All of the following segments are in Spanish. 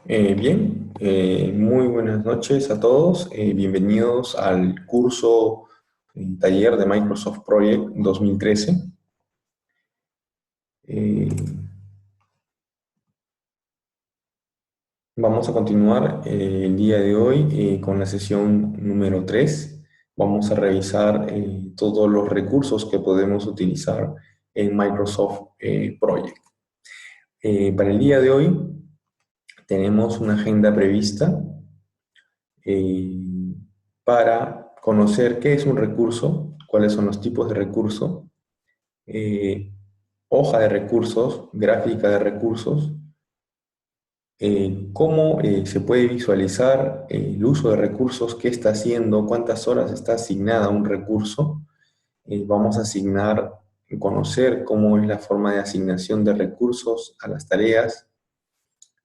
Muy buenas noches a todos. Bienvenidos al curso taller de Microsoft Project 2013. Eh, Vamos a continuar el día de hoy con la sesión número 3. Vamos a revisar todos los recursos que podemos utilizar en Microsoft Project. Para el día de hoy tenemos una agenda prevista eh, para conocer qué es un recurso, cuáles son los tipos de recurso, eh, hoja de recursos, gráfica de recursos, cómo se puede visualizar el uso de recursos, qué está haciendo, cuántas horas está asignada a un recurso. Vamos a asignar, conocer cómo es la forma de asignación de recursos a las tareas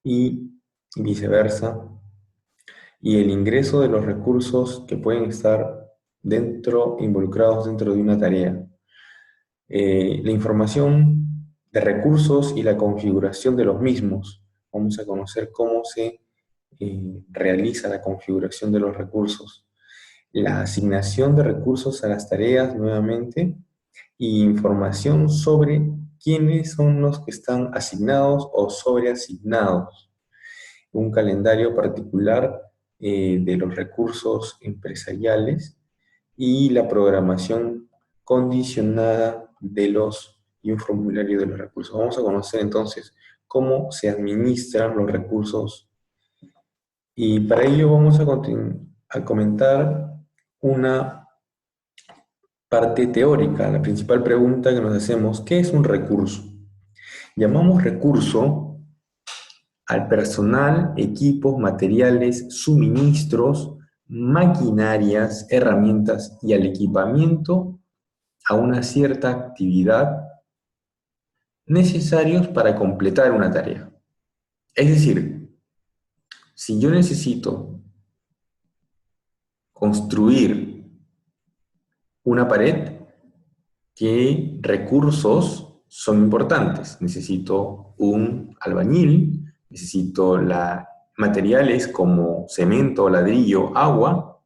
y viceversa, y el ingreso de los recursos que pueden estar involucrados dentro de una tarea. La información de recursos y la configuración de los mismos. Vamos a conocer cómo se realiza la configuración de los recursos. La asignación de recursos a las tareas nuevamente, y información sobre quiénes son los que están asignados o sobreasignados. Un calendario particular de los recursos empresariales y la programación condicionada y un formulario de los recursos. Vamos a conocer entonces cómo se administran los recursos, y para ello vamos a comentar una parte teórica. La principal pregunta que nos hacemos: ¿qué es un recurso? Llamamos recurso al personal, equipos, materiales, suministros, maquinarias, herramientas y al equipamiento a una cierta actividad necesarios para completar una tarea. Es decir, si yo necesito construir una pared, ¿qué recursos son importantes? Necesito un albañil, necesito materiales como cemento, ladrillo, agua,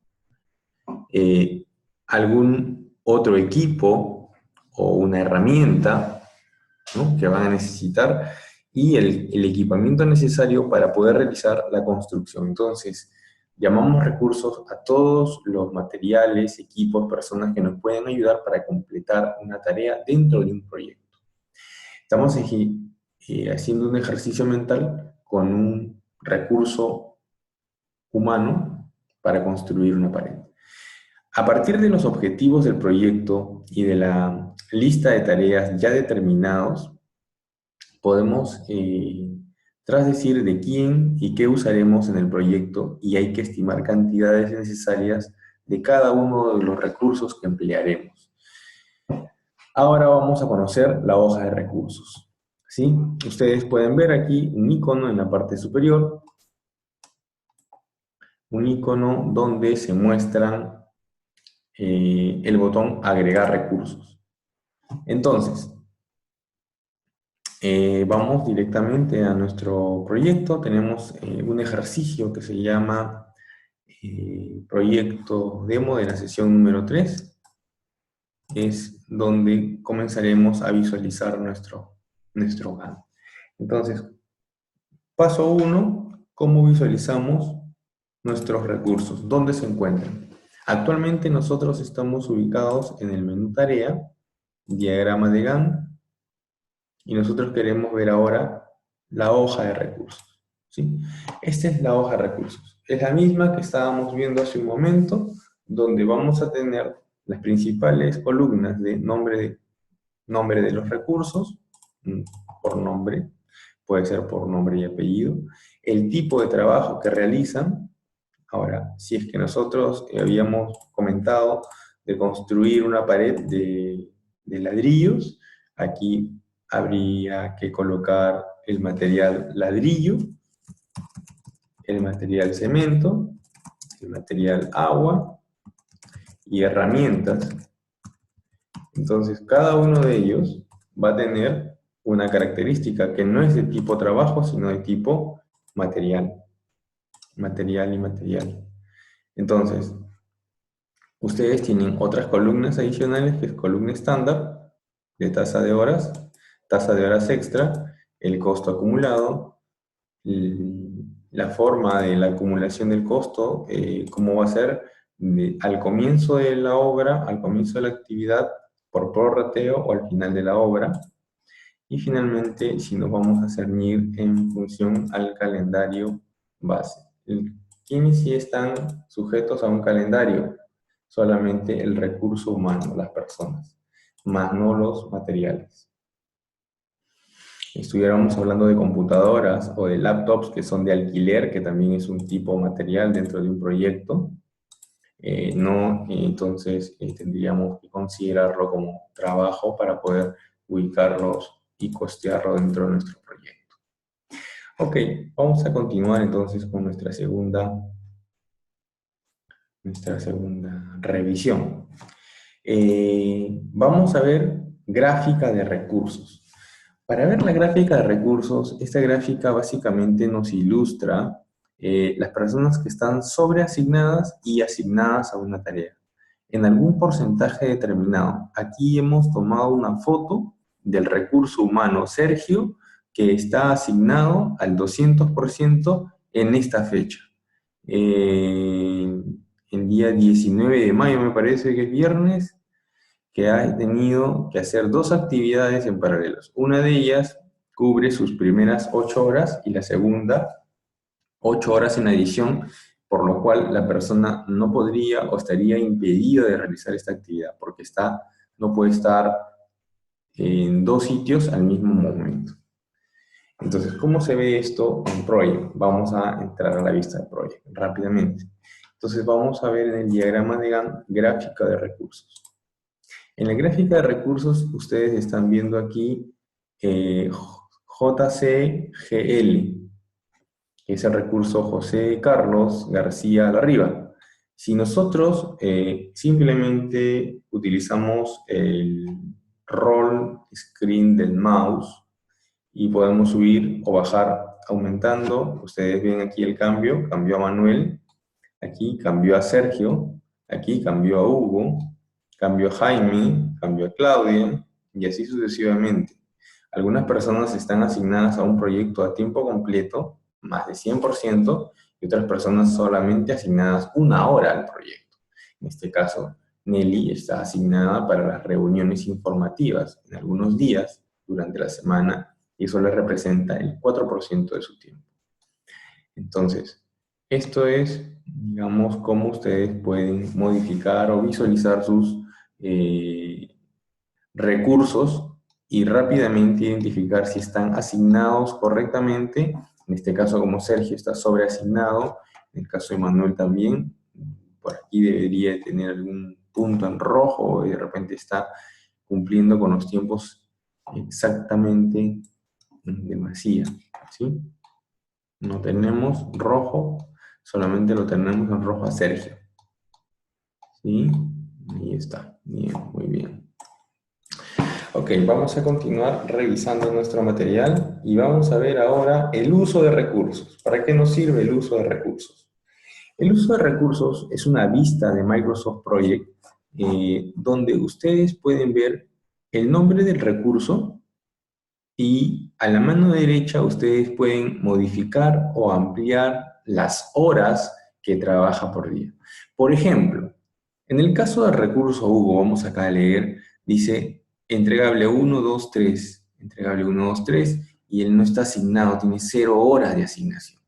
eh, algún otro equipo o una herramienta, ¿no?, que van a necesitar, y el equipamiento necesario para poder realizar la construcción. Entonces, llamamos recursos a todos los materiales, equipos, personas que nos pueden ayudar para completar una tarea dentro de un proyecto. Estamos haciendo un ejercicio mental con un recurso humano para construir una pared. A partir de los objetivos del proyecto y de la lista de tareas ya determinados, podemos trasdecir de quién y qué usaremos en el proyecto, y hay que estimar cantidades necesarias de cada uno de los recursos que emplearemos. Ahora vamos a conocer la hoja de recursos, ¿sí? Ustedes pueden ver aquí un icono en la parte superior, un icono donde se muestran el botón agregar recursos. Entonces, vamos directamente a nuestro proyecto. Tenemos un ejercicio que se llama proyecto demo de la sesión número 3. Es donde comenzaremos a visualizar nuestro GAN. Entonces, paso 1, ¿cómo visualizamos nuestros recursos? ¿Dónde se encuentran? Actualmente nosotros estamos ubicados en el menú tarea, diagrama de GAN, y nosotros queremos ver ahora la hoja de recursos, ¿sí? Esta es la hoja de recursos. Es la misma que estábamos viendo hace un momento, donde vamos a tener las principales columnas de nombre de los recursos, por nombre, puede ser por nombre y apellido, el tipo de trabajo que realizan. Ahora, si es que nosotros habíamos comentado de construir una pared de ladrillos, aquí habría que colocar el material ladrillo, el material cemento, el material agua y herramientas. Entonces, cada uno de ellos va a tener una característica que no es de tipo trabajo, sino de tipo material, material y material. Entonces, ustedes tienen otras columnas adicionales, que es columna estándar, de tasa de horas extra, el costo acumulado, la forma de la acumulación del costo, cómo va a ser al comienzo de la obra, al comienzo de la actividad, por prorrateo o al final de la obra. Y finalmente, si nos vamos a ceñir en función al calendario base. ¿Quiénes sí están sujetos a un calendario? Solamente el recurso humano, las personas, más no los materiales. Estuviéramos hablando de computadoras o de laptops que son de alquiler, que también es un tipo material dentro de un proyecto, entonces tendríamos que considerarlo como trabajo para poder ubicarlos y costearlo dentro de nuestro proyecto. Ok, vamos a continuar entonces con nuestra segunda revisión. Vamos a ver gráfica de recursos. Para ver la gráfica de recursos, esta gráfica básicamente nos ilustra las personas que están sobreasignadas y asignadas a una tarea en algún porcentaje determinado. Aquí hemos tomado una foto del recurso humano Sergio, que está asignado al 200% en esta fecha. El día 19 de mayo, me parece que es viernes, que ha tenido que hacer dos actividades en paralelo. Una de ellas cubre sus primeras 8 horas y la segunda 8 horas en adición, por lo cual la persona no podría o estaría impedida de realizar esta actividad, porque no puede estar en dos sitios al mismo momento. Entonces, ¿cómo se ve esto en Project? Vamos a entrar a la vista de Project rápidamente. Entonces, vamos a ver en el diagrama de gráfica de recursos. En la gráfica de recursos, ustedes están viendo aquí JCGL, que es el recurso José Carlos García Larriba. Si nosotros simplemente utilizamos el roll screen del mouse y podemos subir o bajar aumentando, ustedes ven aquí el cambio, cambió a Manuel, aquí cambió a Sergio, aquí cambió a Hugo, cambió a Jaime, cambió a Claudia, y así sucesivamente. Algunas personas están asignadas a un proyecto a tiempo completo, más de 100%, y otras personas solamente asignadas una hora al proyecto. En este caso, Nelly está asignada para las reuniones informativas en algunos días durante la semana, y eso le representa el 4% de su tiempo. Entonces, esto es, digamos, cómo ustedes pueden modificar o visualizar sus recursos y rápidamente identificar si están asignados correctamente. En este caso, como Sergio está sobreasignado, en el caso de Manuel también, por aquí debería tener algún punto en rojo y de repente está cumpliendo con los tiempos exactamente en demasía, ¿sí? No tenemos rojo, solamente lo tenemos en rojo a Sergio. ¿Sí? Ahí está. Bien, muy bien. Ok, vamos a continuar revisando nuestro material y vamos a ver ahora el uso de recursos. ¿Para qué nos sirve el uso de recursos? El uso de recursos es una vista de Microsoft Project donde ustedes pueden ver el nombre del recurso y a la mano derecha ustedes pueden modificar o ampliar las horas que trabaja por día. Por ejemplo, en el caso del recurso Hugo, vamos acá a leer, dice entregable 1, 2, 3, entregable 1, 2, 3, y él no está asignado, tiene 0 horas de asignación.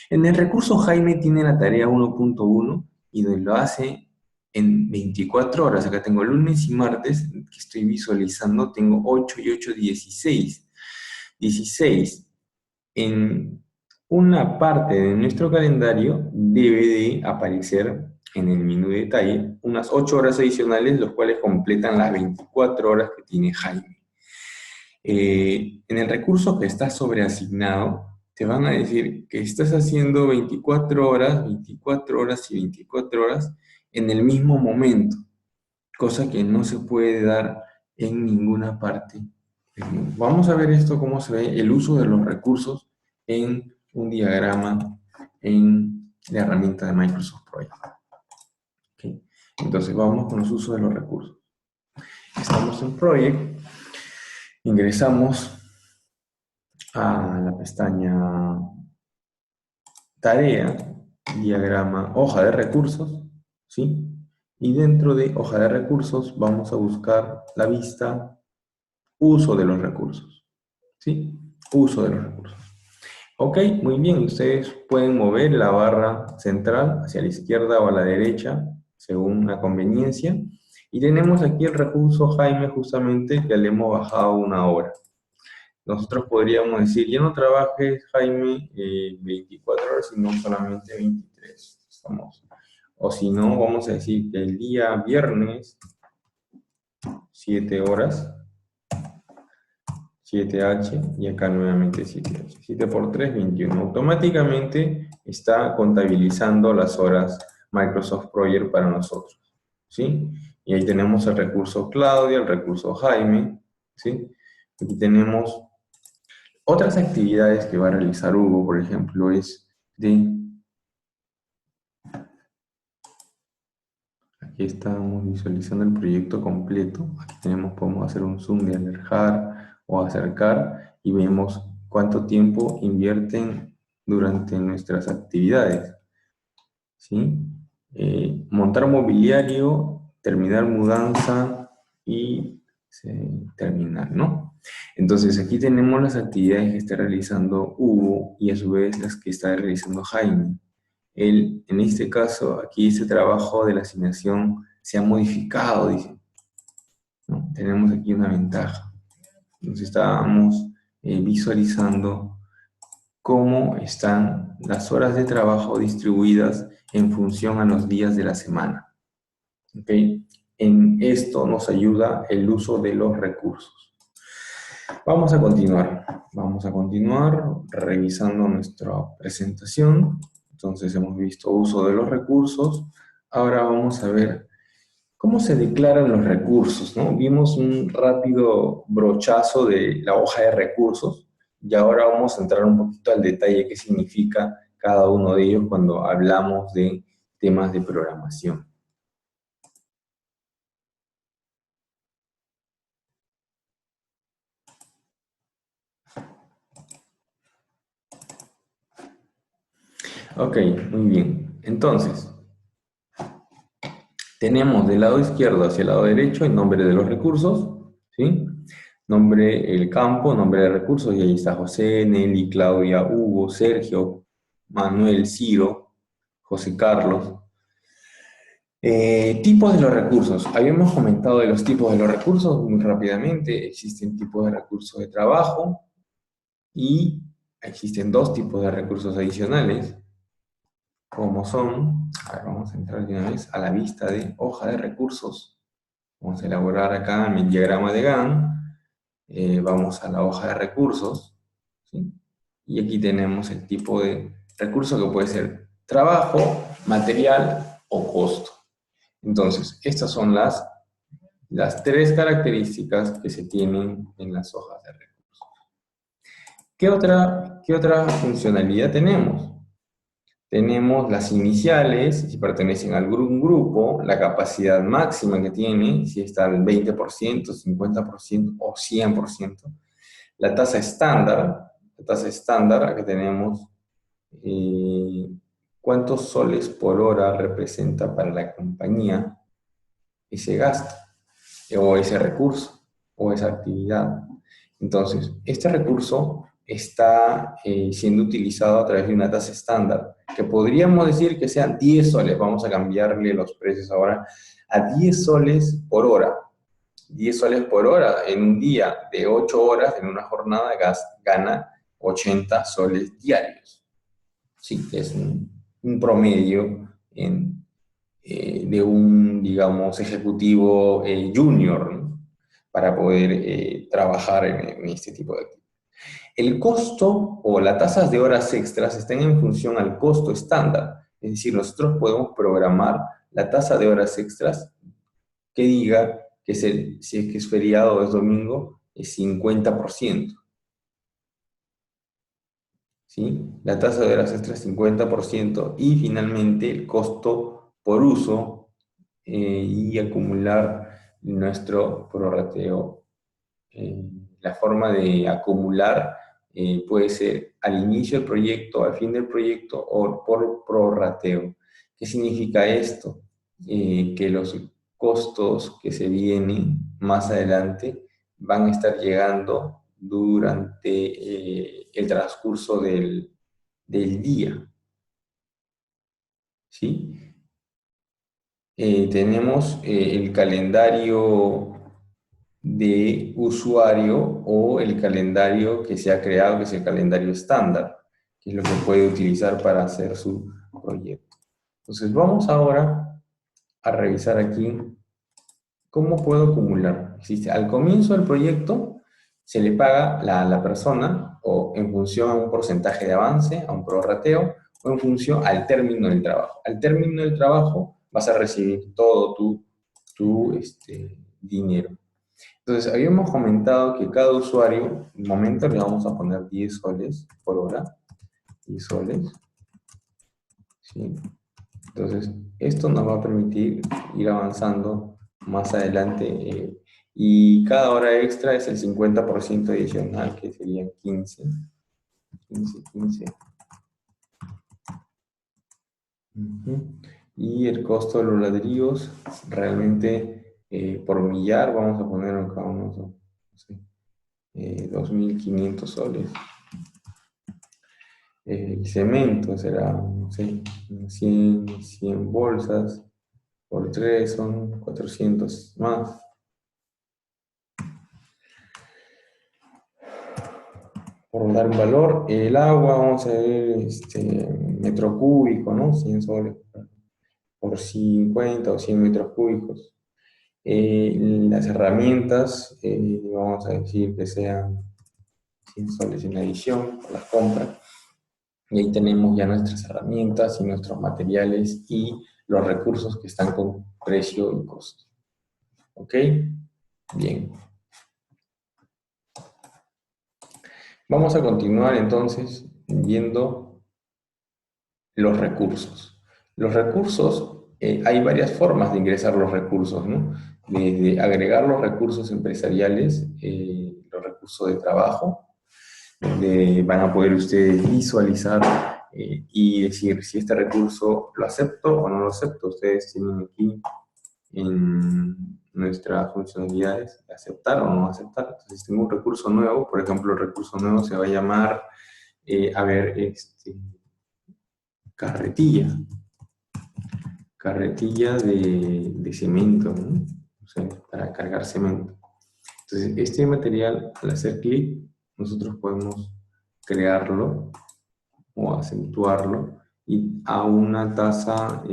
En el recurso Jaime tiene la tarea 1.1 y lo hace en 24 horas. Acá tengo lunes y martes, que estoy visualizando, tengo 8 y 8, 16. 16. En una parte de nuestro calendario debe de aparecer en el menú de detalle unas 8 horas adicionales, los cuales completan las 24 horas que tiene Jaime. En el recurso que está sobreasignado, te van a decir que estás haciendo 24 horas, 24 horas y 24 horas en el mismo momento, cosa que no se puede dar en ninguna parte. Vamos a ver esto, cómo se ve el uso de los recursos en un diagrama en la herramienta de Microsoft Project. ¿Okay? Entonces vamos con los usos de los recursos. Estamos en Project, ingresamos a la pestaña Tarea, diagrama, hoja de recursos, ¿sí? Y dentro de hoja de recursos vamos a buscar la vista uso de los recursos, ¿sí? Uso de los recursos. Ok, muy bien, ustedes pueden mover la barra central hacia la izquierda o a la derecha, según la conveniencia. Y tenemos aquí el recurso Jaime, justamente, que le hemos bajado 1 hora. Nosotros podríamos decir, ya no trabajes, Jaime, 24 horas, sino solamente 23. O si no, vamos a decir que el día viernes, 7 horas, 7H, y acá nuevamente 7H. 7 por 3, 21. Automáticamente está contabilizando las horas Microsoft Project para nosotros, ¿sí? Y ahí tenemos el recurso Claudia, el recurso Jaime, ¿sí? Aquí tenemos otras actividades que va a realizar Hugo, por ejemplo, es de... Aquí estamos visualizando el proyecto completo. Aquí podemos hacer un zoom de alejar o acercar y vemos cuánto tiempo invierten durante nuestras actividades, ¿sí? Montar mobiliario, terminar mudanza y terminar, ¿no? Entonces aquí tenemos las actividades que está realizando Hugo y a su vez las que está realizando Jaime. En este caso, aquí ese trabajo de la asignación se ha modificado, dice, ¿no? Tenemos aquí una ventaja. Entonces estábamos visualizando cómo están las horas de trabajo distribuidas en función a los días de la semana. ¿Okay? En esto nos ayuda el uso de los recursos. Vamos a continuar revisando nuestra presentación. Entonces hemos visto uso de los recursos. Ahora vamos a ver cómo se declaran los recursos, ¿no? Vimos un rápido brochazo de la hoja de recursos y ahora vamos a entrar un poquito al detalle qué significa cada uno de ellos cuando hablamos de temas de programación. Ok, muy bien. Entonces, tenemos del lado izquierdo hacia el lado derecho el nombre de los recursos, ¿sí? Nombre, el campo, nombre de recursos, y ahí está José, Nelly, Claudia, Hugo, Sergio, Manuel, Ciro, José Carlos. Tipos de los recursos. Habíamos comentado de los tipos de los recursos muy rápidamente. Existen tipos de recursos de trabajo y existen dos tipos de recursos adicionales, como son, a ver, vamos a entrar de una vez a la vista de hoja de recursos. Vamos a elaborar acá mi diagrama de Gantt. Vamos a la hoja de recursos, ¿sí? Y aquí tenemos el tipo de recurso que puede ser trabajo, material o costo. Entonces, estas son las tres características que se tienen en las hojas de recursos. ¿Qué otra funcionalidad tenemos? Tenemos las iniciales, si pertenecen a algún grupo, la capacidad máxima que tiene, si está al 20%, 50% o 100%. La tasa estándar, acá tenemos cuántos soles por hora representa para la compañía ese gasto, o ese recurso, o esa actividad. Entonces, este recurso está siendo utilizado a través de una tasa estándar, que podríamos decir que sean 10 soles, vamos a cambiarle los precios ahora, a 10 soles por hora. 10 soles por hora en un día de 8 horas, en una jornada, gana 80 soles diarios. Sí, es un promedio de un, digamos, ejecutivo junior, ¿no? Para poder trabajar en este tipo de actividades. El costo o las tasas de horas extras están en función al costo estándar. Es decir, nosotros podemos programar la tasa de horas extras que diga que si es que es feriado o es domingo, es 50%. ¿sí? La tasa de horas extras 50% y finalmente el costo por uso y acumular nuestro prorrateo. La forma de acumular puede ser al inicio del proyecto, al fin del proyecto o por prorrateo. ¿Qué significa esto? Que los costos que se vienen más adelante van a estar llegando durante el transcurso del día, ¿sí? Tenemos el calendario de usuario o el calendario que se ha creado, que es el calendario estándar, que es lo que puede utilizar para hacer su proyecto. Entonces vamos ahora a revisar aquí cómo puedo acumular. Existe, al comienzo del proyecto se le paga a la persona o en función a un porcentaje de avance, a un prorrateo, o en función al término del trabajo. Al término del trabajo vas a recibir todo tu dinero. Entonces, habíamos comentado que cada usuario, en momento le vamos a poner 10 soles por hora, 10 soles, ¿sí? Entonces, esto nos va a permitir ir avanzando más adelante y cada hora extra es el 50% adicional, que serían 15, 15, 15. Ujú. Y el costo de los ladrillos, realmente por millar, vamos a poner acá unos, no sé, 2.500 soles. El cemento será, no sé, 100 bolsas por 3 son 400 más. Por dar un valor, el agua, vamos a ver, metro cúbico, ¿no? 100 soles por 50 o 100 metros cúbicos. Las herramientas, vamos a decir que sean 100 soles en adición por las compras. Y ahí tenemos ya nuestras herramientas y nuestros materiales y los recursos que están con precio y costo. ¿Ok? Bien. Vamos a continuar entonces viendo los recursos. Los recursos, hay varias formas de ingresar los recursos, ¿no? Desde agregar los recursos empresariales, los recursos de trabajo, donde van a poder ustedes visualizar y decir si este recurso lo acepto o no lo acepto. Ustedes tienen aquí en nuestras funcionalidades aceptar o no aceptar. Entonces, tengo un recurso nuevo, por ejemplo, el recurso nuevo se va a llamar, carretilla, carretilla de cemento, ¿no? O sea, para cargar cemento. Entonces, este material, al hacer clic, nosotros podemos crearlo o acentuarlo y a una tasa,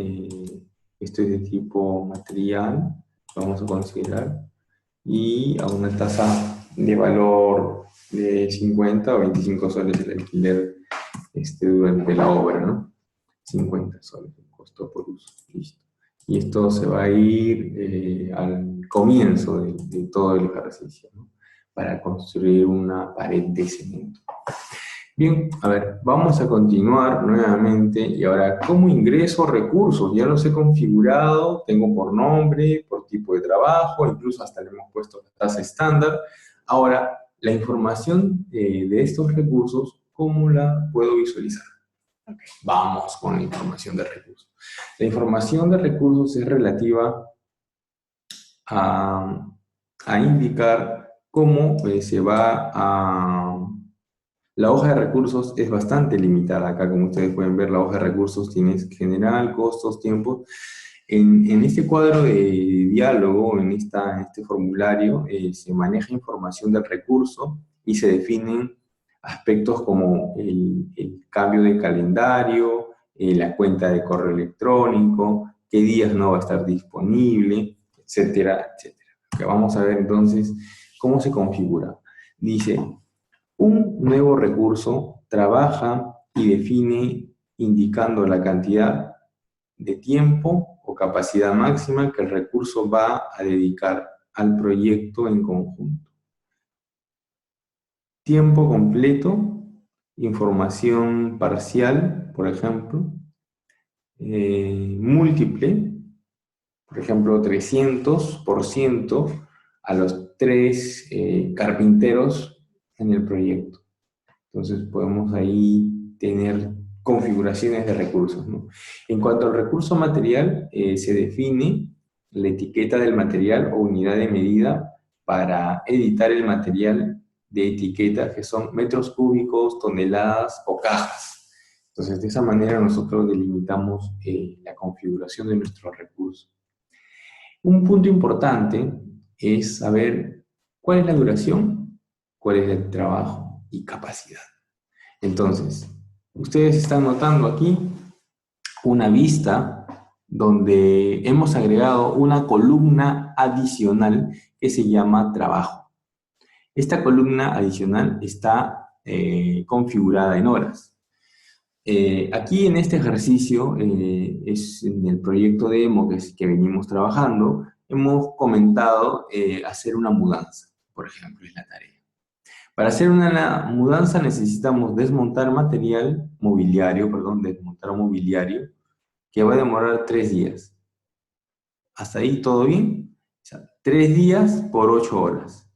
esto es de tipo material, vamos a considerar, y a una tasa de valor de 50 o 25 soles el alquiler durante la obra, ¿no? 50 soles el costo por uso, listo. Y esto se va a ir al comienzo de todo el ejercicio, ¿no? Para construir una pared de cemento. Bien, a ver, vamos a continuar nuevamente y ahora, ¿cómo ingreso recursos? Ya los he configurado, tengo por nombre, por tipo de trabajo, incluso hasta le hemos puesto la tasa estándar. Ahora, la información de estos recursos, ¿cómo la puedo visualizar? Okay, vamos con la información de recursos. La información de recursos es relativa a indicar cómo se va a... La hoja de recursos es bastante limitada. Acá, como ustedes pueden ver, la hoja de recursos tiene general, costos, tiempos. En este cuadro de diálogo, en este formulario, se maneja información del recurso y se definen aspectos como el cambio de calendario, la cuenta de correo electrónico, qué días no va a estar disponible, etcétera, etcétera. Okay, vamos a ver entonces cómo se configura. Dice, un nuevo recurso trabaja y define indicando la cantidad de tiempo o capacidad máxima que el recurso va a dedicar al proyecto en conjunto. Tiempo completo información parcial, por ejemplo, múltiple, por ejemplo, 300% a los 3 carpinteros en el proyecto. Entonces podemos ahí tener configuraciones de recursos, ¿no? En cuanto al recurso material, se define la etiqueta del material o unidad de medida para editar el material de etiqueta, que son metros cúbicos, toneladas o cajas. Entonces, de esa manera nosotros delimitamos la configuración de nuestro recurso. Un punto importante es saber cuál es la duración, cuál es el trabajo y capacidad. Entonces, ustedes están notando aquí una vista donde hemos agregado una columna adicional que se llama trabajo. Esta columna adicional está configurada en horas. Aquí en este ejercicio, es en el proyecto demo que venimos trabajando, hemos comentado hacer una mudanza, por ejemplo, es la tarea. Para hacer una mudanza necesitamos desmontar mobiliario, que va a demorar 3 días. ¿Hasta ahí todo bien? O sea, 3 días por 8 horas.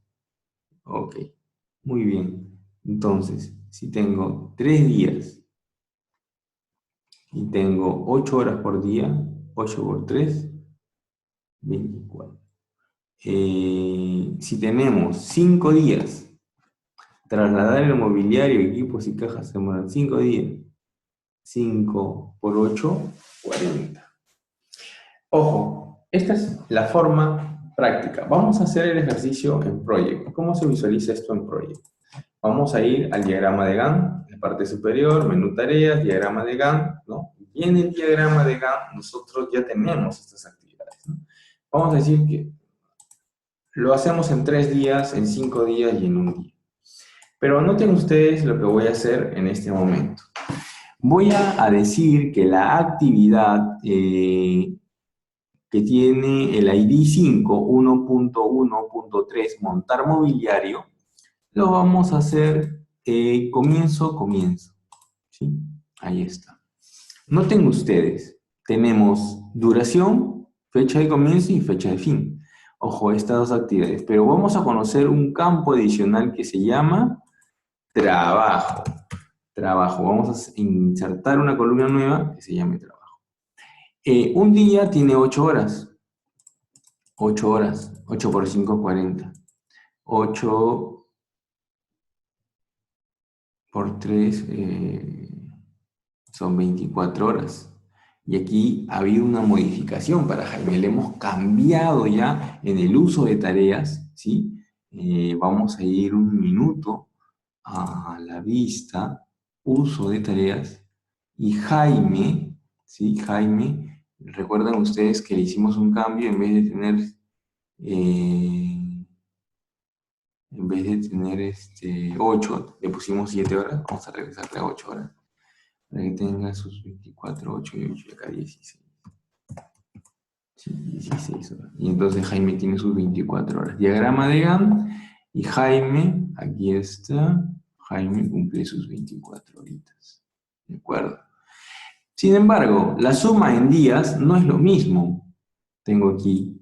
Ok, muy bien. Entonces, si tengo 3 días y tengo 8 horas por día, 8 por 3, 24. Si tenemos 5 días, trasladar el mobiliario, equipos y cajas demoran 5 días. 5 por 8, 40. Ojo, esta es la forma práctica. Vamos a hacer el ejercicio en Project. ¿Cómo se visualiza esto en Project? Vamos a ir al diagrama de Gantt, en la parte superior, menú tareas, diagrama de Gantt, ¿no? Y en el diagrama de Gantt nosotros ya tenemos estas actividades, ¿no? Vamos a decir que lo hacemos en 3 días, en 5 días y en un día. Pero noten ustedes lo que voy a hacer en este momento. Voy a decir que la actividad que tiene el ID 5, 1.1.3, montar mobiliario, lo vamos a hacer comienzo. ¿Sí? Ahí está. Noten ustedes, tenemos duración, fecha de comienzo y fecha de fin. Ojo, estas dos actividades. Pero vamos a conocer un campo adicional que se llama trabajo. Trabajo. Vamos a insertar una columna nueva que se llame trabajo. Un día tiene 8 horas. 8 horas. 8 por 5, 40. 8 por 3 son 24 horas. Y aquí ha habido una modificación para Jaime. Le hemos cambiado ya en el uso de tareas, ¿sí? Vamos a ir un minuto a la vista, uso de tareas, y Jaime, ¿sí? Jaime, recuerdan ustedes que le hicimos un cambio, en vez de tener 8, le pusimos 7 horas, vamos a regresarle a 8 horas, para que tenga sus 24, 8 y 8, y acá 16. Sí, 16 horas. Y entonces Jaime tiene sus 24 horas. Diagrama de Gantt, y Jaime, aquí está, Jaime cumple sus 24 horitas. ¿De acuerdo? Sin embargo, la suma en días no es lo mismo. Tengo aquí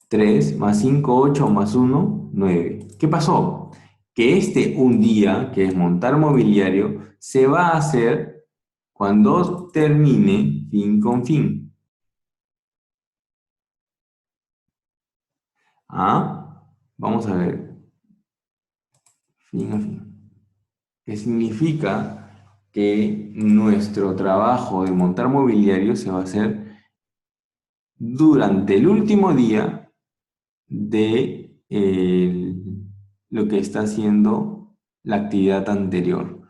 3 más 5, 8 más 1, 9. ¿Qué pasó? Que un día, que es montar mobiliario, se va a hacer cuando termine fin con fin. ¿Ah? Vamos a ver. Fin a fin. ¿Qué significa? Que nuestro trabajo de montar mobiliario se va a hacer durante el último día de lo que está haciendo la actividad anterior.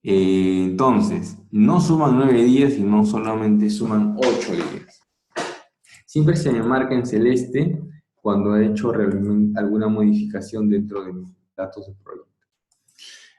Entonces, no suman 9 días, sino solamente suman 8 días. Siempre se me marca en celeste cuando he hecho alguna modificación dentro de mis datos de proyecto.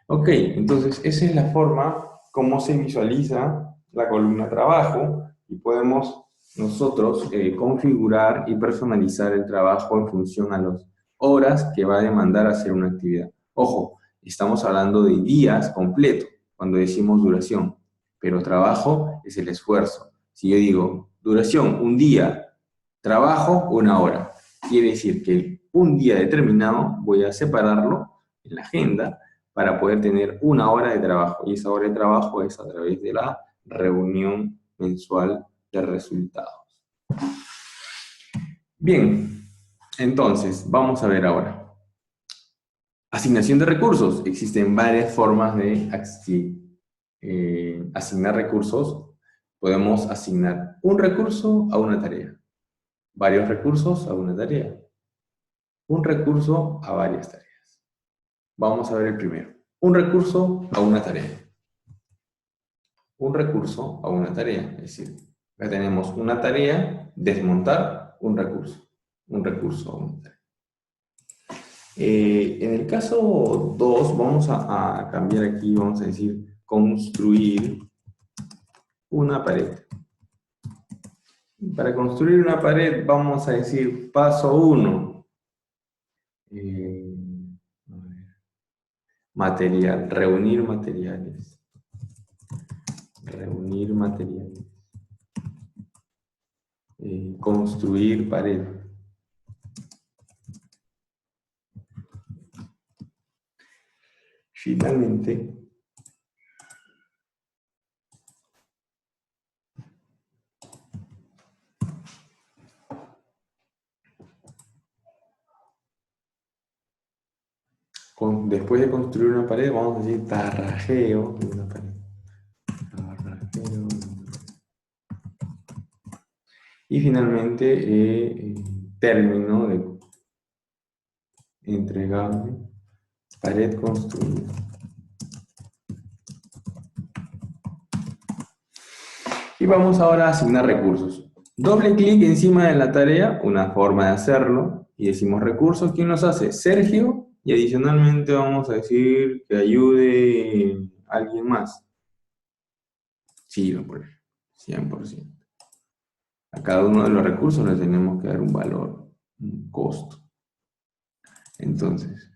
Ok, entonces esa es la forma como se visualiza la columna trabajo, y podemos nosotros configurar y personalizar el trabajo en función a las horas que va a demandar hacer una actividad. Ojo, Estamos hablando de días completos cuando decimos duración, pero trabajo es el esfuerzo. Si yo digo duración, un día, trabajo, una hora. Quiere decir que un día determinado voy a separarlo en la agenda para poder tener una hora de trabajo. Y esa hora de trabajo es a través de la reunión mensual de resultados. Bien, entonces, vamos a ver ahora. Asignación de recursos. Existen varias formas de asignar recursos. Podemos asignar un recurso a una tarea, varios recursos a una tarea, un recurso a varias tareas. Vamos a ver el primero. Un recurso a una tarea. Un recurso a una tarea. Es decir, acá tenemos una tarea, desmontar un recurso a una tarea. En el caso 2, vamos a cambiar aquí, vamos a decir, construir una pared. Para construir una pared vamos a decir paso 1. Material, reunir materiales. Reunir materiales. Construir pared. Finalmente, después de construir una pared, vamos a decir tarrajeo de una pared. Tarrajeo de una pared. Y finalmente, término de entregable, pared construida. Y vamos ahora a asignar recursos. Doble clic encima de la tarea, una forma de hacerlo, y decimos recursos. ¿Quién los hace? Sergio, y adicionalmente vamos a decir que ayude a alguien más. Ciro, por ejemplo, 100%. A cada uno de los recursos le tenemos que dar un valor, un costo. Entonces,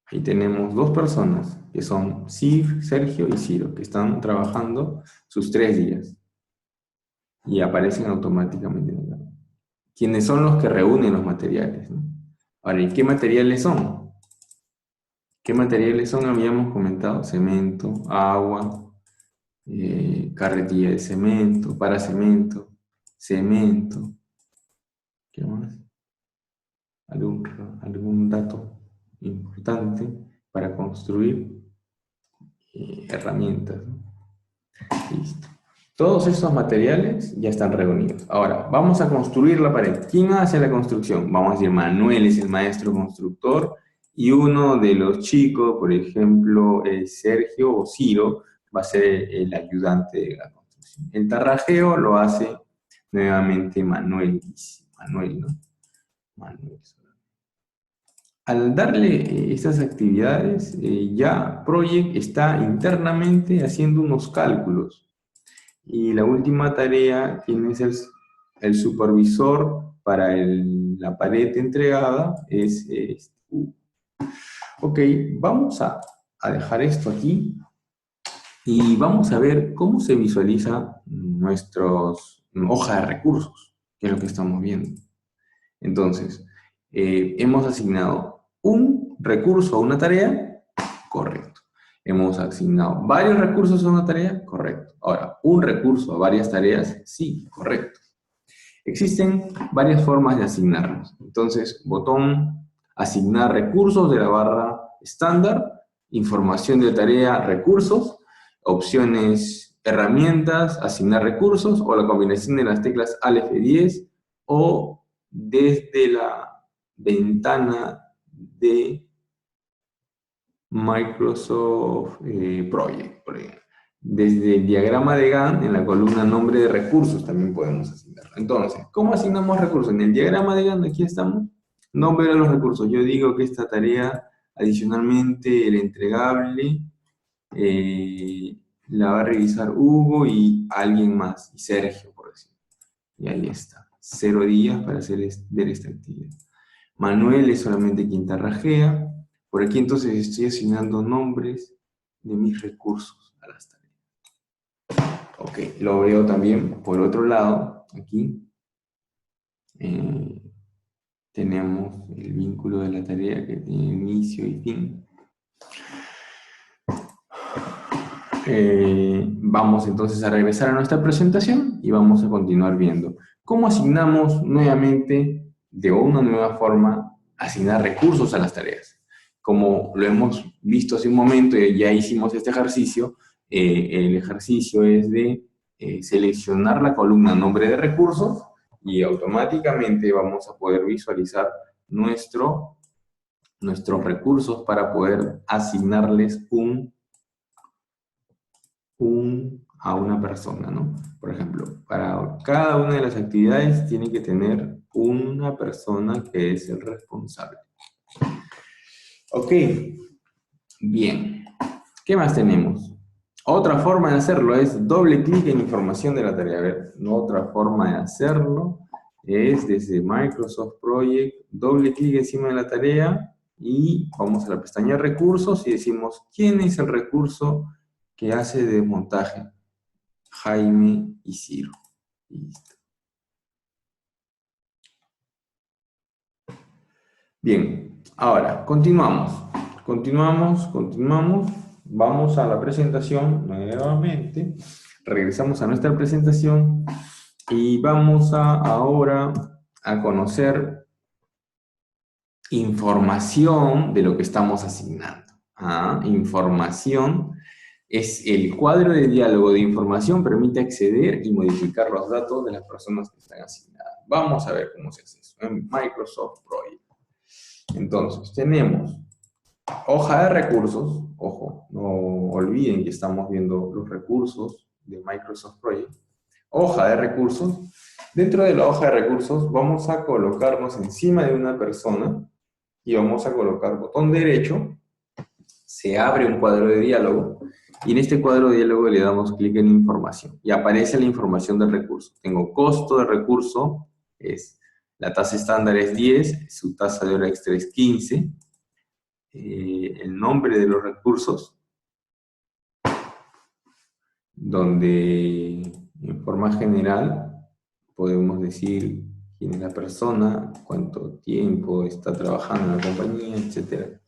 ahí tenemos dos personas, que son Sergio y Ciro, que están trabajando sus 3 días. Y aparecen automáticamente en el gráfico. ¿Quiénes son los que reúnen los materiales? ¿No? Ahora, ¿y qué materiales son? ¿Qué materiales son? Habíamos comentado, cemento, agua, carretilla de cemento, para cemento, cemento. ¿Qué más? ¿Algún dato importante para construir? Herramientas, ¿no? Listo. Todos estos materiales ya están reunidos. Ahora, vamos a construir la pared. ¿Quién hace la construcción? Vamos a decir, Manuel es el maestro constructor y uno de los chicos, por ejemplo, Sergio o Ciro, va a ser el ayudante de la construcción. El tarrajeo lo hace nuevamente Manuel, ¿no? Manuel. Al darle estas actividades, ya Project está internamente haciendo unos cálculos. Y la última tarea, ¿quién es el supervisor para la pared entregada? Es Ok, vamos a dejar esto aquí y vamos a ver cómo se visualiza nuestra hoja de recursos, que es lo que estamos viendo. Entonces, hemos asignado un recurso a una tarea, correcto. Hemos asignado varios recursos a una tarea, correcto. Ahora, un recurso a varias tareas, sí, correcto. Existen varias formas de asignarlos. Entonces, botón asignar recursos de la barra estándar, información de tarea, recursos, opciones, herramientas, asignar recursos, o la combinación de las teclas Alt F10, o desde la ventana de Microsoft Project, por ejemplo. Desde el diagrama de Gantt, en la columna nombre de recursos, también podemos asignarlo. Entonces, ¿cómo asignamos recursos? En el diagrama de Gantt, aquí estamos, nombre de los recursos. Yo digo que esta tarea, adicionalmente, el entregable, la va a revisar Hugo y alguien más, y Sergio, por decirlo. Y ahí está, 0 días para ver esta actividad. Manuel es solamente quien tarrajea. Por aquí entonces estoy asignando nombres de mis recursos a las tareas. Ok, lo veo también por otro lado, aquí. Tenemos el vínculo de la tarea que tiene inicio y fin. Vamos entonces a regresar a nuestra presentación y vamos a continuar viendo cómo asignamos nuevamente, de una nueva forma, asignar recursos a las tareas. Como lo hemos visto hace un momento y ya hicimos este ejercicio, el ejercicio es de seleccionar la columna nombre de recursos y automáticamente vamos a poder visualizar nuestros recursos para poder asignarles a una persona, ¿no? Por ejemplo, para cada una de las actividades tiene que tener una persona que es el responsable. Ok, bien. ¿Qué más tenemos? Otra forma de hacerlo es doble clic en información de la tarea. A ver, otra forma de hacerlo es desde Microsoft Project, doble clic encima de la tarea y vamos a la pestaña recursos y decimos ¿quién es el recurso que hace desmontaje? Jaime y Ciro. Listo. Bien, ahora continuamos. Continuamos. Vamos a la presentación nuevamente. Regresamos a nuestra presentación y vamos ahora a conocer información de lo que estamos asignando. Información es el cuadro de diálogo de información, permite acceder y modificar los datos de las personas que están asignadas. Vamos a ver cómo se hace eso en Microsoft Project. Entonces, tenemos hoja de recursos. Ojo, no olviden que estamos viendo los recursos de Microsoft Project. Hoja de recursos. Dentro de la hoja de recursos vamos a colocarnos encima de una persona y vamos a colocar botón derecho. Se abre un cuadro de diálogo y en este cuadro de diálogo le damos clic en información y aparece la información del recurso. Tengo costo de recurso, la tasa estándar es 10, su tasa de hora extra es 15, el nombre de los recursos, donde en forma general podemos decir quién es la persona, cuánto tiempo está trabajando en la compañía, etc.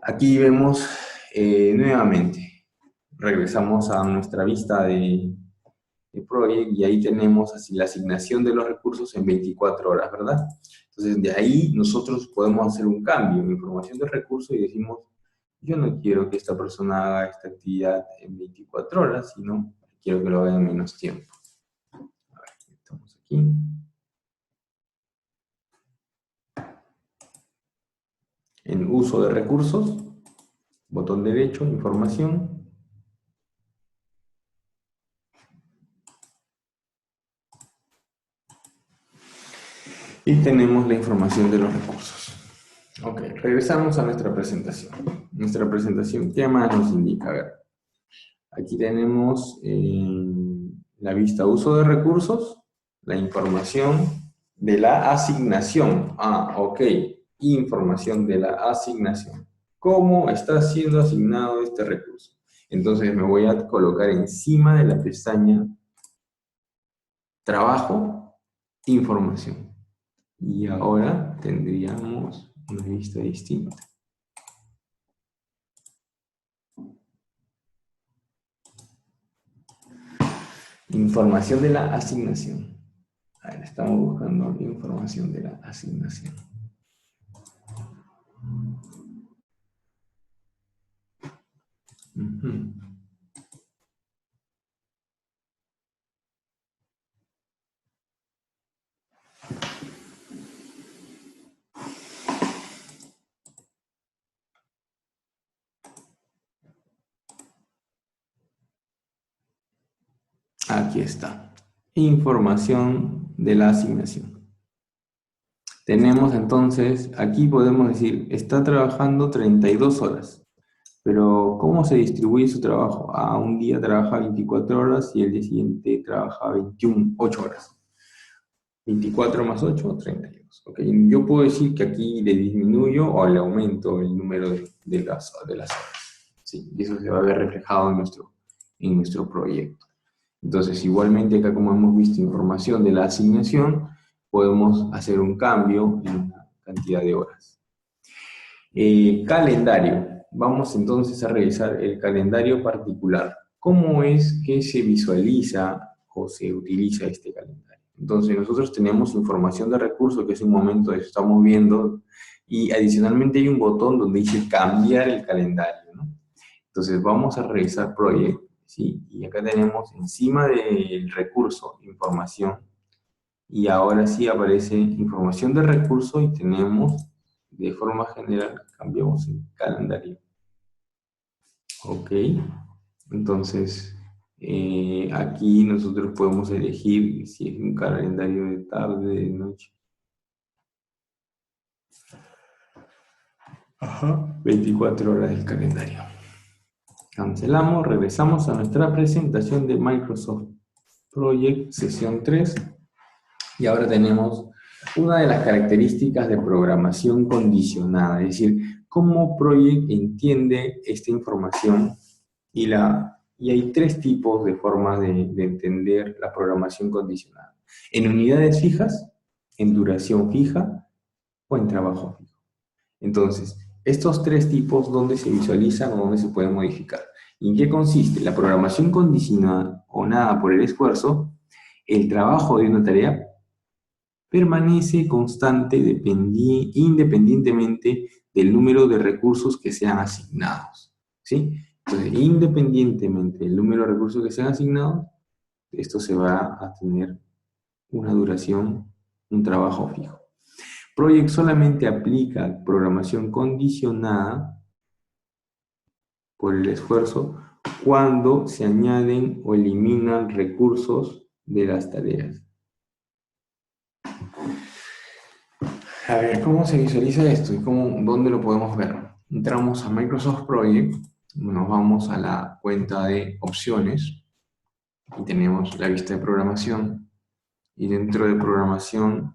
Aquí vemos nuevamente, regresamos a nuestra vista de Project y ahí tenemos así la asignación de los recursos en 24 horas, ¿verdad? Entonces de ahí nosotros podemos hacer un cambio en información de recursos y decimos, yo no quiero que esta persona haga esta actividad en 24 horas, sino quiero que lo haga en menos tiempo. A ver, estamos aquí. En uso de recursos, botón derecho, información. Y tenemos la información de los recursos. Ok, regresamos a nuestra presentación. Nuestra presentación, ¿qué más nos indica? A ver, aquí tenemos la vista uso de recursos, la información de la asignación. Ok, información de la asignación. ¿Cómo está siendo asignado este recurso? Entonces me voy a colocar encima de la pestaña Trabajo, Información. Y ahora tendríamos una vista distinta. Información de la asignación. A ver, estamos buscando información de la asignación. Aquí está. Información de la asignación. Tenemos entonces, aquí podemos decir, está trabajando 32 horas. Pero, ¿cómo se distribuye su trabajo? Un día trabaja 24 horas y el día siguiente trabaja 8 horas. 24 más 8, 32. ¿Okay? Yo puedo decir que aquí le disminuyo o le aumento el número de las horas. ¿Sí? Y eso se va a ver reflejado en nuestro proyecto. Entonces, igualmente acá, como hemos visto información de la asignación, podemos hacer un cambio en la cantidad de horas. Calendario. Vamos entonces a revisar el calendario particular. ¿Cómo es que se visualiza o se utiliza este calendario? Entonces, nosotros tenemos información de recursos, que es un momento de eso estamos viendo, y adicionalmente hay un botón donde dice cambiar el calendario, ¿no? Entonces, vamos a revisar Project, ¿sí? Y acá tenemos encima del recurso información, y ahora sí aparece información de recurso y tenemos, de forma general, cambiamos el calendario. Ok, entonces aquí nosotros podemos elegir si es un calendario de tarde, de noche. Ajá. 24 horas del calendario. Cancelamos, regresamos a nuestra presentación de Microsoft Project, sesión 3. Y ahora tenemos una de las características de programación condicionada, es decir, cómo Project entiende esta información y hay tres tipos de formas de entender la programación condicionada. En unidades fijas, en duración fija o en trabajo fijo. Entonces, estos tres tipos, ¿dónde se visualizan o dónde se pueden modificar? ¿Y en qué consiste? La programación condicionada por el esfuerzo, el trabajo de una tarea permanece constante independientemente del número de recursos que sean asignados. ¿Sí? Entonces, independientemente del número de recursos que sean asignados, esto se va a tener una duración, un trabajo fijo. Project solamente aplica programación condicionada por el esfuerzo cuando se añaden o eliminan recursos de las tareas. A ver, ¿cómo se visualiza esto y dónde lo podemos ver? Entramos a Microsoft Project, nos vamos a la cuenta de opciones y tenemos la vista de programación, y dentro de programación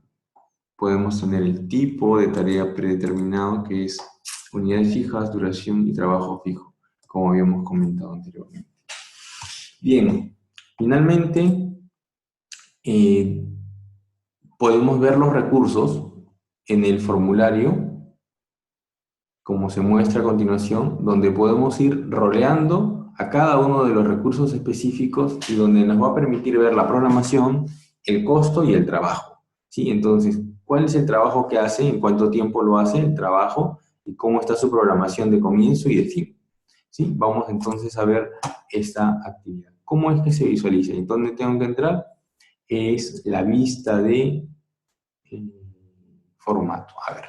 podemos tener el tipo de tarea predeterminado, que es unidades fijas, duración y trabajo fijo, como habíamos comentado anteriormente. Bien, finalmente podemos ver los recursos en el formulario, como se muestra a continuación, donde podemos ir roleando a cada uno de los recursos específicos y donde nos va a permitir ver la programación, el costo y el trabajo. ¿Sí? Entonces, ¿cuál es el trabajo que hace? ¿En cuánto tiempo lo hace el trabajo? ¿Y cómo está su programación de comienzo y de fin? ¿Sí? Vamos entonces a ver esta actividad. ¿Cómo es que se visualiza? ¿Y dónde tengo que entrar? Es la vista de formato. A ver.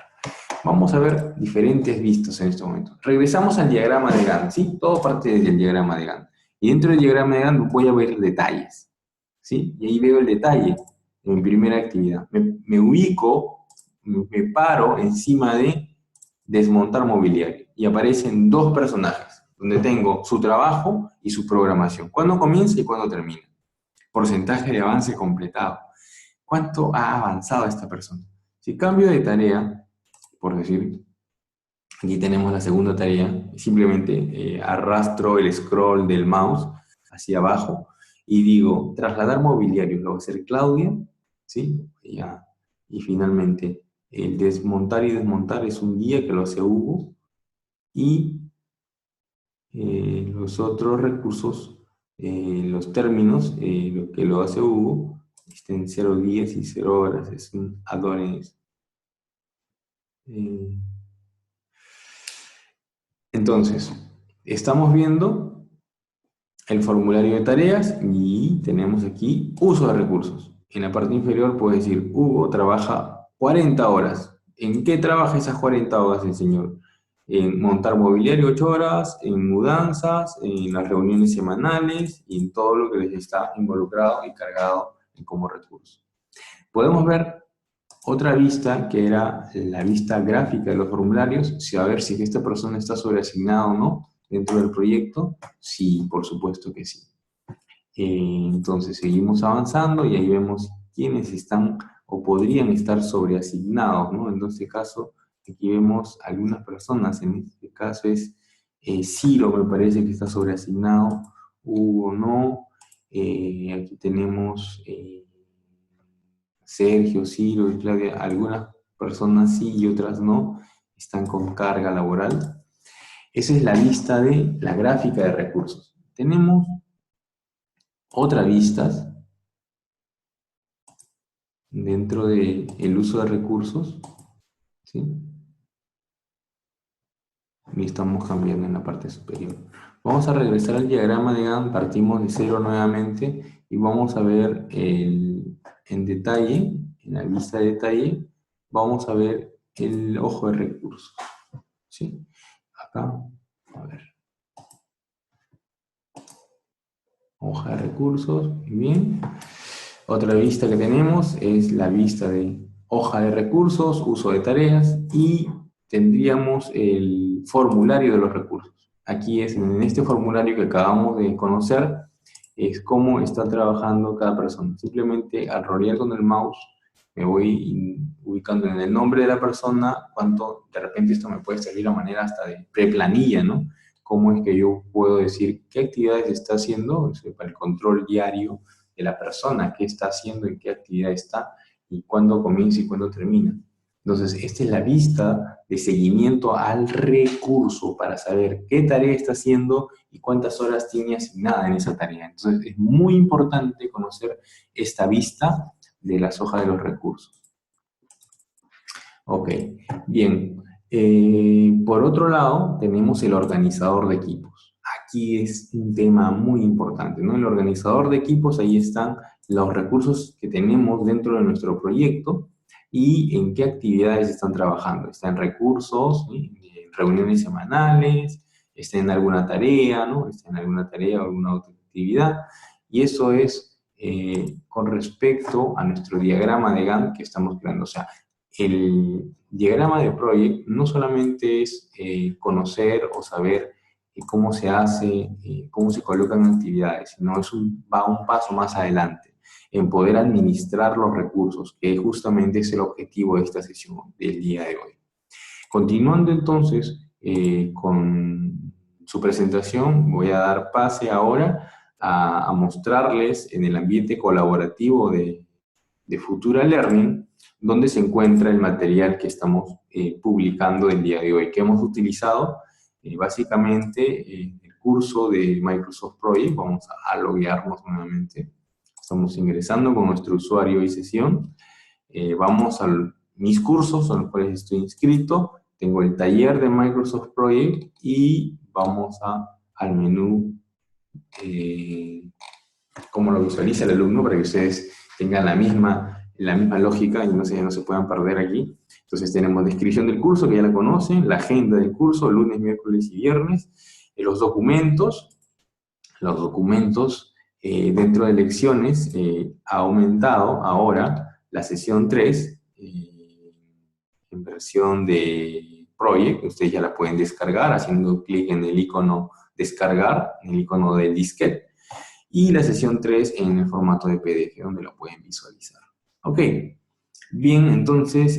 Vamos a ver diferentes vistas en este momento. Regresamos al diagrama de Gantt, ¿sí? Todo parte del diagrama de Gantt. Y dentro del diagrama de Gantt voy a ver detalles, ¿sí? Y ahí veo el detalle en mi primera actividad. Me ubico, me paro encima de desmontar mobiliario. Y aparecen dos personajes, donde tengo su trabajo y su programación. ¿Cuándo comienza y cuándo termina? Porcentaje de avance completado. ¿Cuánto ha avanzado esta persona? Si cambio de tarea, por decir, aquí tenemos la segunda tarea, simplemente arrastro el scroll del mouse hacia abajo y digo, trasladar mobiliario, lo va a hacer Claudia, ¿sí? Y finalmente, el desmontar y desmontar es un día que lo hace Hugo, y los otros recursos, los términos, lo que lo hace Hugo, estén 0 días y 0 horas, es un add-on. Entonces, estamos viendo el formulario de tareas y tenemos aquí uso de recursos. En la parte inferior puede decir, Hugo trabaja 40 horas. ¿En qué trabaja esas 40 horas el señor? En montar mobiliario 8 horas, en mudanzas, en las reuniones semanales y en todo lo que les está involucrado y cargado como recurso. Podemos ver otra vista, que era la vista gráfica de los formularios, a ver si esta persona está sobreasignada o no dentro del proyecto. Sí, por supuesto que sí. Entonces seguimos avanzando y ahí vemos quiénes están o podrían estar sobreasignados, ¿no? En este caso, aquí vemos algunas personas, en este caso es Ciro, me parece que está sobreasignado, Hugo no, aquí tenemos Sergio, Ciro y Claudia, algunas personas sí y otras no, están con carga laboral. Esa es la lista de la gráfica de recursos. Tenemos otras vistas dentro del uso de recursos, ¿sí? Y estamos cambiando en la parte superior. Vamos a regresar al diagrama de Gantt, partimos de cero nuevamente y vamos a ver en detalle, en la vista de detalle, vamos a ver el ojo de recursos, ¿sí? Acá, a ver. Hoja de recursos, muy bien. Otra vista que tenemos es la vista de hoja de recursos, uso de tareas y tendríamos el formulario de los recursos. Aquí es en este formulario que acabamos de conocer, es cómo está trabajando cada persona. Simplemente al rolear con el mouse me voy ubicando en el nombre de la persona, cuánto de repente esto me puede servir a manera hasta de preplanilla, ¿no? Cómo es que yo puedo decir qué actividades está haciendo, para el control diario de la persona, qué está haciendo, en qué actividad está, y cuándo comienza y cuándo termina. Entonces, esta es la vista de seguimiento al recurso para saber qué tarea está haciendo y cuántas horas tiene asignada en esa tarea. Entonces, es muy importante conocer esta vista de las hojas de los recursos. Ok, bien. Por otro lado, tenemos el organizador de equipos. Aquí es un tema muy importante, ¿no? El organizador de equipos, ahí están los recursos que tenemos dentro de nuestro proyecto y en qué actividades están trabajando. Está en recursos, ¿sí? En reuniones semanales, está en alguna tarea, ¿no? Está en alguna tarea o alguna otra actividad. Y eso es con respecto a nuestro diagrama de Gantt que estamos creando. O sea, el diagrama de Project no solamente es conocer o saber cómo se hace, cómo se colocan actividades, sino va un paso más adelante en poder administrar los recursos, que justamente es el objetivo de esta sesión del día de hoy. Continuando entonces con su presentación, voy a dar pase ahora a mostrarles en el ambiente colaborativo de Futura Learning, donde se encuentra el material que estamos publicando el día de hoy, que hemos utilizado básicamente el curso de Microsoft Project. Vamos a loguearnos nuevamente. Estamos ingresando con nuestro usuario y sesión. Vamos a mis cursos, en los cuales estoy inscrito. Tengo el taller de Microsoft Project y vamos al menú, cómo lo visualiza el alumno, para que ustedes tengan la misma lógica y no se puedan perder aquí. Entonces tenemos descripción del curso, que ya la conocen, la agenda del curso, lunes, miércoles y viernes, los documentos dentro de lecciones, ha aumentado ahora la sesión 3, en versión de Project. Ustedes ya la pueden descargar haciendo clic en el icono descargar, en el icono del disquete, y la sesión 3 en el formato de PDF, donde lo pueden visualizar. Ok, bien, entonces,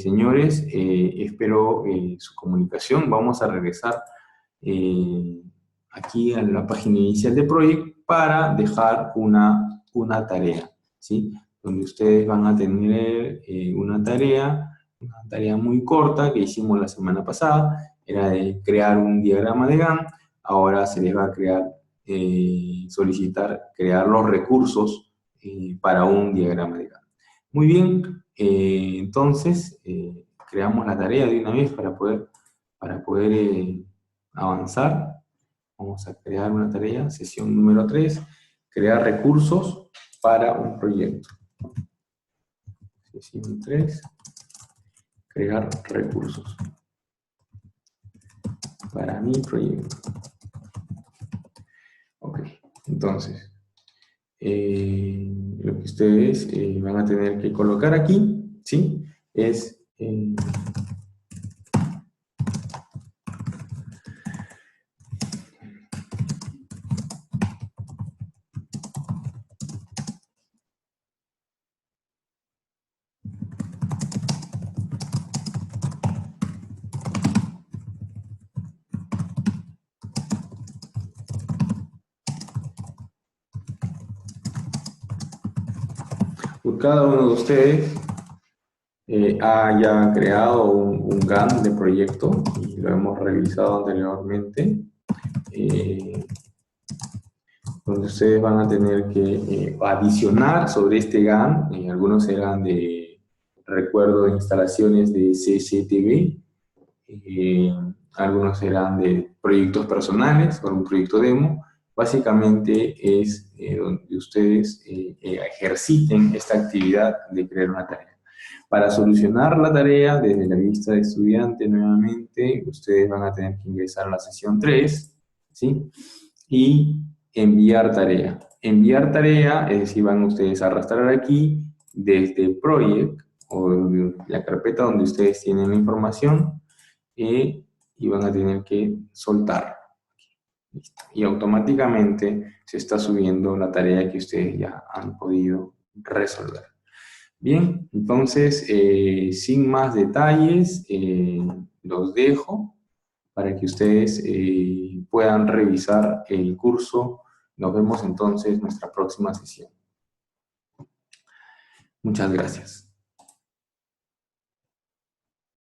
señores, espero su comunicación. Vamos a regresar aquí a la página inicial de Project para dejar una tarea, ¿sí? Donde ustedes van a tener una tarea muy corta que hicimos la semana pasada, era de crear un diagrama de Gantt. Ahora se les va a solicitar crear los recursos para un diagrama de Gantt. Muy bien, entonces creamos la tarea de una vez para poder avanzar. Vamos a crear una tarea, sesión número 3, crear recursos para un proyecto. Sesión 3, crear recursos para mi proyecto. Ok, entonces, lo que ustedes van a tener que colocar aquí, ¿sí? Es cada uno de ustedes haya creado un Gantt de proyecto, y lo hemos revisado anteriormente, donde ustedes van a tener que adicionar sobre este Gantt. Algunos serán de recuerdo de instalaciones de CCTV, algunos serán de proyectos personales o un proyecto demo. Básicamente es donde ustedes ejerciten esta actividad de crear una tarea. Para solucionar la tarea desde la vista de estudiante nuevamente, ustedes van a tener que ingresar a la sesión 3, ¿sí? Y enviar tarea. Enviar tarea, es decir, van ustedes a arrastrar aquí desde Project o la carpeta donde ustedes tienen la información, y van a tener que soltar. Listo. Y automáticamente se está subiendo la tarea que ustedes ya han podido resolver. Bien, entonces, sin más detalles, los dejo para que ustedes puedan revisar el curso. Nos vemos entonces en nuestra próxima sesión. Muchas gracias.